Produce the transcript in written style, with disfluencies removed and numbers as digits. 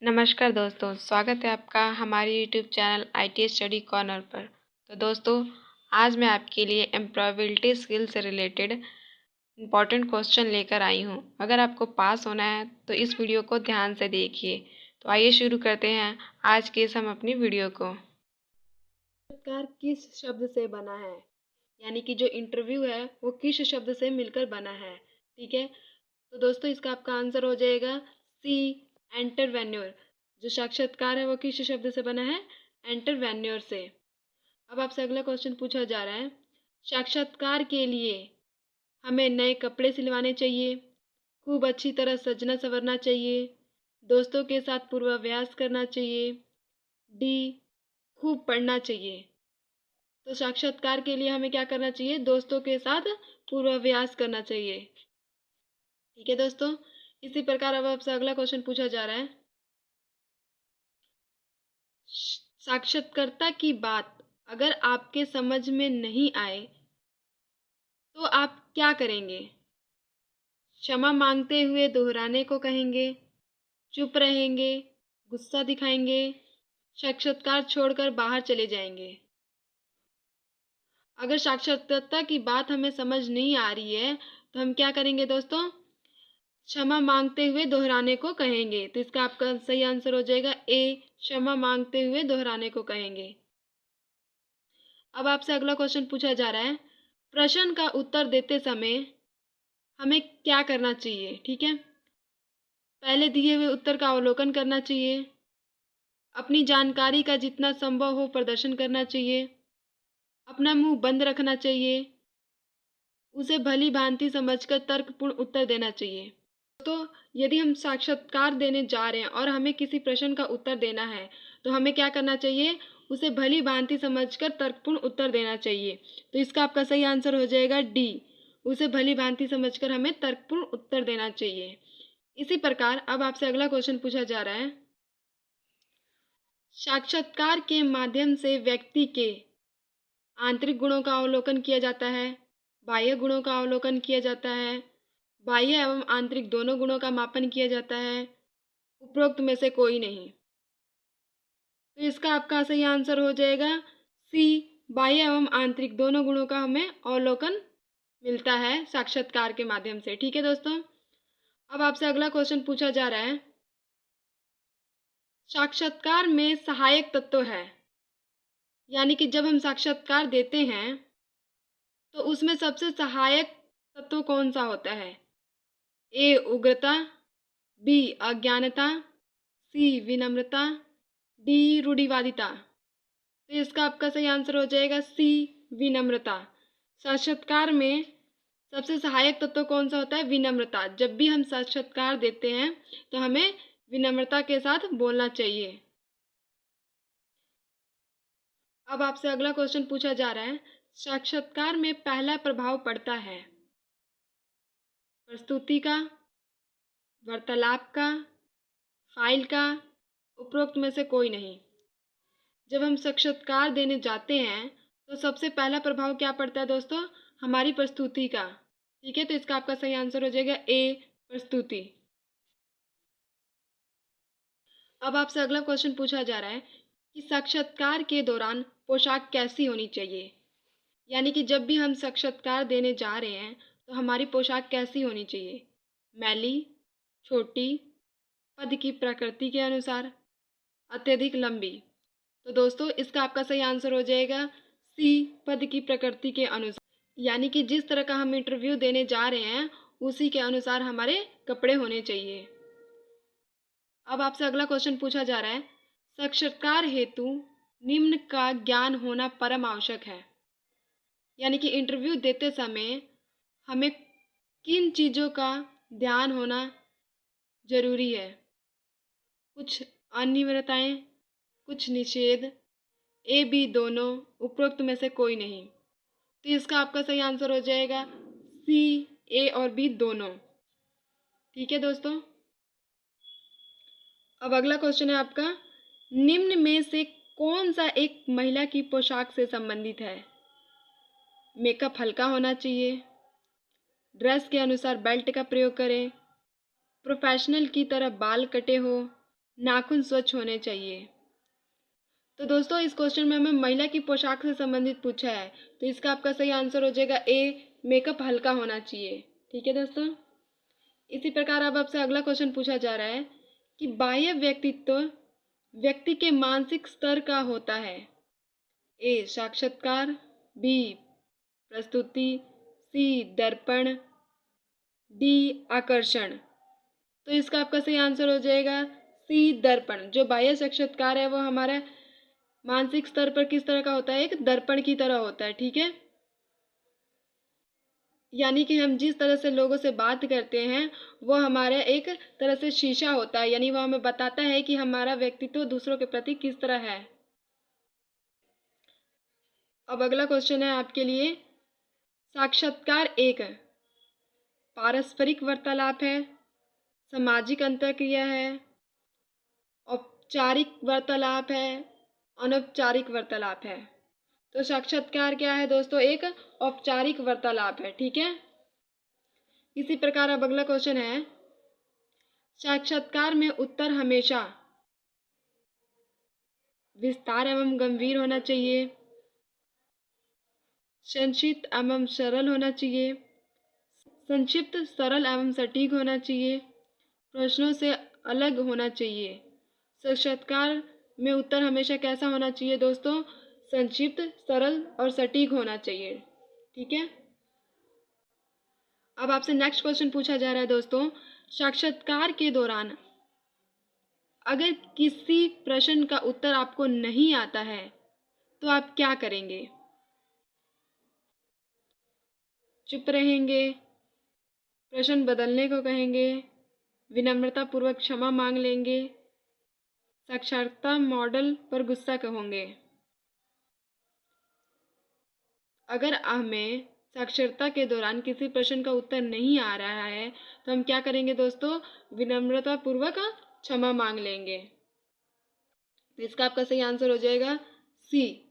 नमस्कार दोस्तों, स्वागत है आपका हमारे YouTube channel IT study corner पर। तो दोस्तों, आज मैं आपके लिए एम्प्लॉयबिलिटी स्किल से रिलेटेड इम्पॉर्टेंट क्वेश्चन लेकर आई हूं। अगर आपको पास होना है तो इस वीडियो को ध्यान से देखिए। तो आइए शुरू करते हैं आज के हम अपनी वीडियो को। साक्षात्कार किस शब्द से बना है? यानी कि जो इंटरव्यू है वो किस शब्द से मिलकर बना है? ठीक है, तो दोस्तों इसका आपका आंसर हो जाएगा सी, एंटरवेन्योर। जो साक्षात्कार है वो किस शब्द से बना है? एंटरवेन्योर से। अब आपसे अगला क्वेश्चन पूछा जा रहा है, साक्षात्कार के लिए हमें नए कपड़े सिलवाने चाहिए, खूब अच्छी तरह सजना संवरना चाहिए, दोस्तों के साथ पूर्वाभ्यास करना चाहिए, डी खूब पढ़ना चाहिए। तो साक्षात्कार के लिए हमें क्या करना चाहिए? दोस्तों के साथ पूर्वाभ्यास करना चाहिए। ठीक है दोस्तों, इसी प्रकार अब आपसे अगला क्वेश्चन पूछा जा रहा है, साक्षात्कारता की बात अगर आपके समझ में नहीं आए तो आप क्या करेंगे? क्षमा मांगते हुए दोहराने को कहेंगे, चुप रहेंगे, गुस्सा दिखाएंगे, साक्षात्कार छोड़कर बाहर चले जाएंगे। अगर साक्षात्कारता की बात हमें समझ नहीं आ रही है तो हम क्या करेंगे दोस्तों? क्षमा मांगते हुए दोहराने को कहेंगे। तो इसका आपका सही आंसर हो जाएगा ए, क्षमा मांगते हुए दोहराने को कहेंगे। अब आपसे अगला क्वेश्चन पूछा जा रहा है, प्रश्न का उत्तर देते समय हमें क्या करना चाहिए? ठीक है, पहले दिए हुए उत्तर का अवलोकन करना चाहिए, अपनी जानकारी का जितना संभव हो प्रदर्शन करना चाहिए, अपना मुंह बंद रखना चाहिए, उसे भली भांति समझकर तर्कपूर्ण उत्तर देना चाहिए। तो यदि हम साक्षात्कार देने जा रहे हैं और हमें किसी प्रश्न का उत्तर देना है तो हमें क्या करना चाहिए? उसे भली भांति समझकर तर्कपूर्ण उत्तर देना चाहिए। तो इसका आपका सही आंसर हो जाएगा डी, उसे भली भांति समझकर हमें तर्कपूर्ण उत्तर देना चाहिए। इसी प्रकार अब आपसे अगला क्वेश्चन पूछा जा रहा है, साक्षात्कार के माध्यम से व्यक्ति के आंतरिक गुणों का अवलोकन किया जाता है, बाह्य गुणों का अवलोकन किया जाता है, बाह्य एवं आंतरिक दोनों गुणों का मापन किया जाता है, उपरोक्त में से कोई नहीं। तो इसका आपका सही आंसर हो जाएगा सी, बाह्य एवं आंतरिक दोनों गुणों का हमें अवलोकन मिलता है साक्षात्कार के माध्यम से। ठीक है दोस्तों, अब आपसे अगला क्वेश्चन पूछा जा रहा है, साक्षात्कार में सहायक तत्व है, यानी कि जब हम साक्षात्कार देते हैं तो उसमें सबसे सहायक तत्व कौन सा होता है? ए उग्रता, बी अज्ञानता, सी विनम्रता, डी रूढ़िवादिता। तो इसका आपका सही आंसर हो जाएगा सी, विनम्रता। साक्षात्कार में सबसे सहायक तत्व कौन सा होता है? विनम्रता। जब भी हम साक्षात्कार देते हैं तो हमें विनम्रता के साथ बोलना चाहिए। अब आपसे अगला क्वेश्चन पूछा जा रहा है, साक्षात्कार में पहला प्रभाव पड़ता है प्रस्तुति का, वार्तालाप का, फाइल का, उपरोक्त में से कोई नहीं। जब हम साक्षात्कार देने जाते हैं तो सबसे पहला प्रभाव क्या पड़ता है दोस्तों? हमारी प्रस्तुति का। ठीक है, तो इसका आपका सही आंसर हो जाएगा ए, प्रस्तुति। अब आपसे अगला क्वेश्चन पूछा जा रहा है कि साक्षात्कार के दौरान पोशाक कैसी होनी चाहिए, यानी कि जब भी हम साक्षात्कार देने जा रहे हैं तो हमारी पोशाक कैसी होनी चाहिए? मैली, छोटी, पद की प्रकृति के अनुसार, अत्यधिक लंबी। तो दोस्तों इसका आपका सही आंसर हो जाएगा सी, पद की प्रकृति के अनुसार, यानी कि जिस तरह का हम इंटरव्यू देने जा रहे हैं उसी के अनुसार हमारे कपड़े होने चाहिए। अब आपसे अगला क्वेश्चन पूछा जा रहा है, साक्षात्कार हेतु निम्न का ज्ञान होना परम आवश्यक है, यानी कि इंटरव्यू देते समय हमें किन चीज़ों का ध्यान होना जरूरी है? कुछ अनिवार्यताएं, कुछ निषेध, ए बी दोनों, उपरोक्त में से कोई नहीं। तो इसका आपका सही आंसर हो जाएगा सी, ए और बी दोनों। ठीक है दोस्तों, अब अगला क्वेश्चन है आपका, निम्न में से कौन सा एक महिला की पोशाक से संबंधित है? मेकअप हल्का होना चाहिए, ड्रेस के अनुसार बेल्ट का प्रयोग करें, प्रोफेशनल की तरह बाल कटे हो, नाखून स्वच्छ होने चाहिए। तो दोस्तों इस क्वेश्चन में हमें महिला की पोशाक से संबंधित पूछा है, तो इसका आपका सही आंसर हो जाएगा ए, मेकअप हल्का होना चाहिए। ठीक है दोस्तों। इसी प्रकार अब आपसे अगला क्वेश्चन पूछा जा रहा है कि बाह्य व्यक्तित्व व्यक्ति के मानसिक स्तर का होता है। ए साक्षात्कार, बी प्रस्तुति, सी दर्पण, डी आकर्षण। तो इसका आपका सही आंसर हो जाएगा सी दर्पण। जो बाह्य साक्षात्कार है वो हमारा मानसिक स्तर पर किस तरह का होता है, एक दर्पण की तरह होता है। ठीक है, यानी कि हम जिस तरह से लोगों से बात करते हैं वो हमारा एक तरह से शीशा होता है, यानी वो हमें बताता है कि हमारा व्यक्तित्व दूसरों के प्रति किस तरह है। अब अगला क्वेश्चन है आपके लिए, साक्षात्कार एक पारस्परिक वार्तालाप है, सामाजिक अंतःक्रिया है, औपचारिक वार्तालाप है, अनौपचारिक वार्तालाप है। तो साक्षात्कार क्या है दोस्तों, एक औपचारिक वार्तालाप है। ठीक है। इसी प्रकार अब अगला क्वेश्चन है, साक्षात्कार में उत्तर हमेशा विस्तार एवं गंभीर होना चाहिए, संक्षिप्त एवं सरल होना चाहिए, संक्षिप्त सरल एवं सटीक होना चाहिए, प्रश्नों से अलग होना चाहिए। साक्षात्कार में उत्तर हमेशा कैसा होना चाहिए दोस्तों, संक्षिप्त, सरल और सटीक होना चाहिए। ठीक है। अब आपसे नेक्स्ट क्वेश्चन पूछा जा रहा है दोस्तों, साक्षात्कार के दौरान अगर किसी प्रश्न का उत्तर आपको नहीं आता है तो आप क्या करेंगे? चुप रहेंगे, प्रश्न बदलने को कहेंगे, विनम्रतापूर्वक क्षमा मांग लेंगे, साक्षरता मॉडल पर गुस्सा होंगे? अगर हमें साक्षरता के दौरान किसी प्रश्न का उत्तर नहीं आ रहा है तो हम क्या करेंगे दोस्तों, विनम्रतापूर्वक क्षमा मांग लेंगे। तो इसका आपका सही आंसर हो जाएगा सी,